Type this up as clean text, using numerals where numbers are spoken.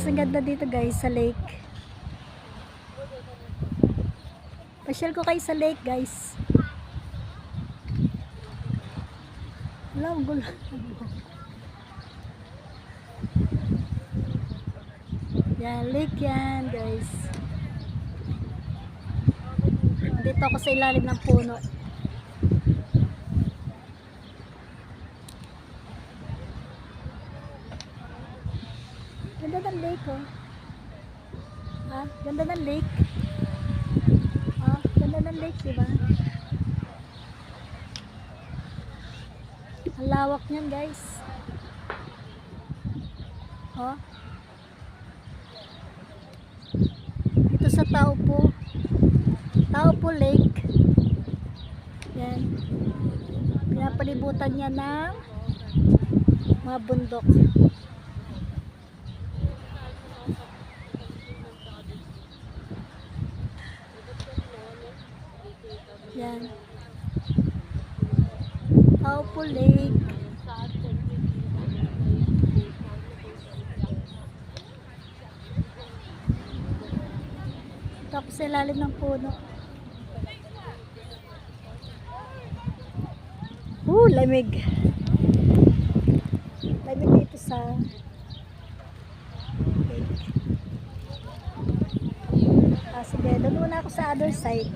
guys, ang ganda dito guys sa lake. Pasyal ko kayo sa lake guys. Wala, gulo. Yan, lake yan guys. Dito ako sa ilalim ng puno. Ganda ng lake oh. Ha? Ganda ng lake. Ha? Ganda ng lake, diba? Ang lawak niyan guys. Oh. Ito sa Taupo Lake. Yan. Pinapalibutan niya ng mga bundok. Yan. Taupo Lake. Tapos sa ilalim ng puno. Lamig. Lamig dito sa lake. Sige, doon muna ako sa other side.